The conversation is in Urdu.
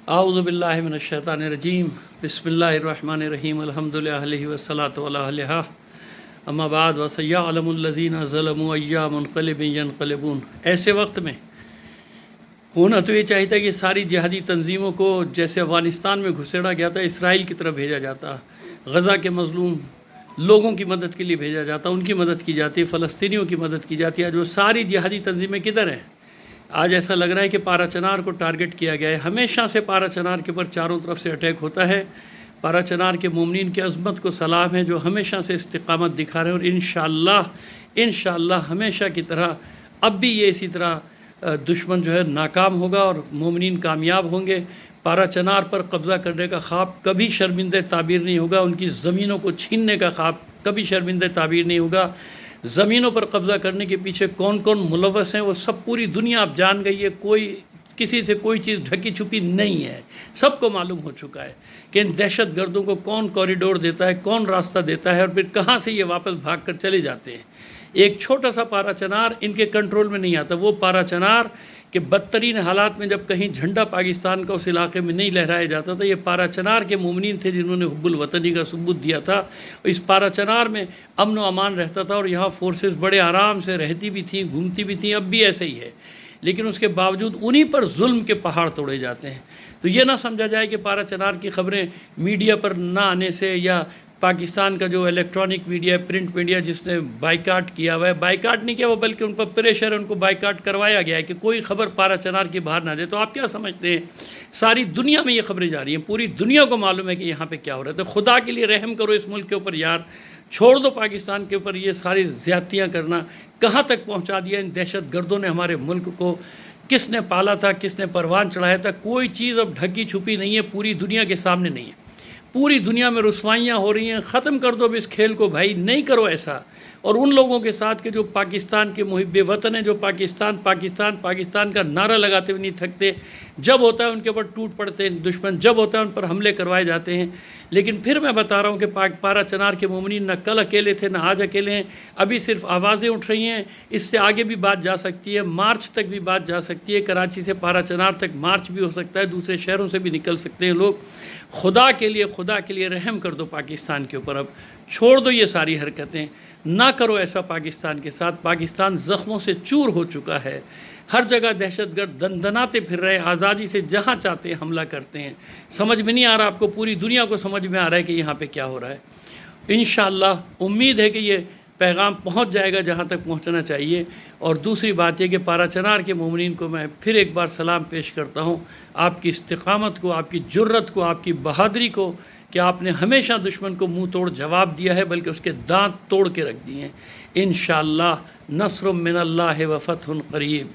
اعوذ باللہ من الشیطان الرجیم بسم اللہ الرحمن الرحیم الحمدللہ علیہ والصلاة علیہ اما بعد وسیعلم الذین ظلموا ای منقلب ینقلبون۔ ایسے وقت میں ہونا تو یہ چاہیے تھا کہ ساری جہادی تنظیموں کو جیسے افغانستان میں گھسیڑا گیا تھا اسرائیل کی طرف بھیجا جاتا، غزہ کے مظلوم لوگوں کی مدد کے لیے بھیجا جاتا، ان کی مدد کی جاتی، فلسطینیوں کی مدد کی جاتی ہے۔ جو ساری جہادی تنظیمیں کدھر ہیں؟ آج ایسا لگ رہا ہے کہ پارا چنار کو ٹارگٹ کیا گیا ہے۔ ہمیشہ سے پارا چنار کے اوپر چاروں طرف سے اٹیک ہوتا ہے۔ پارا چنار کے مومنین کی عظمت کو سلام ہے جو ہمیشہ سے استقامت دکھا رہے ہیں، اور انشاءاللہ ہمیشہ کی طرح اب بھی یہ اسی طرح دشمن جو ہے ناکام ہوگا اور مومنین کامیاب ہوں گے۔ پارا چنار پر قبضہ کرنے کا خواب کبھی شرمندہ تعبیر نہیں ہوگا، ان کی زمینوں کو چھیننے کا خواب کبھی شرمندہ تعبیر نہیں ہوگا۔ زمینوں پر قبضہ کرنے کے پیچھے کون کون ملوث ہیں وہ سب پوری دنیا اب جان گئی ہے، کوئی کسی سے کوئی چیز ڈھکی چھپی نہیں ہے، سب کو معلوم ہو چکا ہے کہ ان دہشت گردوں کو کون کوریڈور دیتا ہے، کون راستہ دیتا ہے، اور پھر کہاں سے یہ واپس بھاگ کر چلے جاتے ہیں۔ ایک چھوٹا سا پارا چنار ان کے کنٹرول میں نہیں آتا، وہ پارا چنار کہ بدترین حالات میں جب کہیں جھنڈا پاکستان کا اس علاقے میں نہیں لہرایا جاتا تھا، یہ پارا چنار کے مومنین تھے جنہوں نے حب الوطنی کا ثبوت دیا تھا۔ اس پارا چنار میں امن و امان رہتا تھا اور یہاں فورسز بڑے آرام سے رہتی بھی تھیں، گھومتی بھی تھیں، اب بھی ایسے ہی ہے، لیکن اس کے باوجود انہی پر ظلم کے پہاڑ توڑے جاتے ہیں۔ تو یہ نہ سمجھا جائے کہ پارا چنار کی خبریں میڈیا پر نہ آنے سے، یا پاکستان کا جو الیکٹرانک میڈیا، پرنٹ میڈیا جس نے بائیکاٹ کیا ہوا ہے، بائیکاٹ نہیں کیا وہ بلکہ ان پر پریشر ہے، ان کو بائیکاٹ کروایا گیا ہے کہ کوئی خبر پارا چنار کی باہر نہ دے۔ تو آپ کیا سمجھتے ہیں؟ ساری دنیا میں یہ خبریں جا رہی ہیں، پوری دنیا کو معلوم ہے کہ یہاں پہ کیا ہو رہا ہے۔ تو خدا کے لیے رحم کرو اس ملک کے اوپر یار، چھوڑ دو پاکستان کے اوپر یہ ساری زیادتیاں کرنا۔ کہاں تک پہنچا دیا ان دہشت گردوں نے ہمارے ملک کو، کس نے پالا تھا، کس نے پروان چڑھایا تھا، کوئی چیز اب ڈھکی چھپی نہیں ہے، پوری دنیا کے سامنے نہیں ہے، پوری دنیا میں رسوائیاں ہو رہی ہیں۔ ختم کر دو اب اس کھیل کو بھائی، نہیں کرو ایسا۔ اور ان لوگوں کے ساتھ کہ جو پاکستان کے محب وطن ہیں، جو پاکستان پاکستان پاکستان کا نعرہ لگاتے ہوئے نہیں تھکتے، جب ہوتا ہے ان کے اوپر ٹوٹ پڑتے ہیں دشمن، جب ہوتا ہے ان پر حملے کروائے جاتے ہیں۔ لیکن پھر میں بتا رہا ہوں کہ پارا چنار کے مومنین نہ کل اکیلے تھے نہ آج اکیلے ہیں، ابھی صرف آوازیں اٹھ رہی ہیں، اس سے آگے بھی بات جا سکتی ہے، مارچ تک بھی بات جا سکتی ہے، کراچی سے پارا چنار تک مارچ بھی ہو سکتا ہے، دوسرے شہروں سے بھی نکل سکتے ہیں لوگ۔ خدا کے لیے رحم کر دو پاکستان کے اوپر، اب چھوڑ دو یہ ساری حرکتیں، نہ کرو ایسا پاکستان کے ساتھ۔ پاکستان زخموں سے چور ہو چکا ہے، ہر جگہ دہشت گرد دندناتے پھر رہے ہیں، آزادی سے جہاں چاہتے ہیں حملہ کرتے ہیں۔ سمجھ میں نہیں آ رہا آپ کو، پوری دنیا کو سمجھ میں آ رہا ہے کہ یہاں پہ کیا ہو رہا ہے۔ انشاءاللہ امید ہے کہ یہ پیغام پہنچ جائے گا جہاں تک پہنچنا چاہیے۔ اور دوسری بات یہ کہ پارا چنار کے مومنین کو میں پھر ایک بار سلام پیش کرتا ہوں، آپ کی استقامت کو، آپ کی جرت کو، آپ کی بہادری کو، کہ آپ نے ہمیشہ دشمن کو منہ توڑ جواب دیا ہے، بلکہ اس کے دانت توڑ کے رکھ دیے ہیں۔ انشاءاللہ نصر من اللہ و فتح قریب۔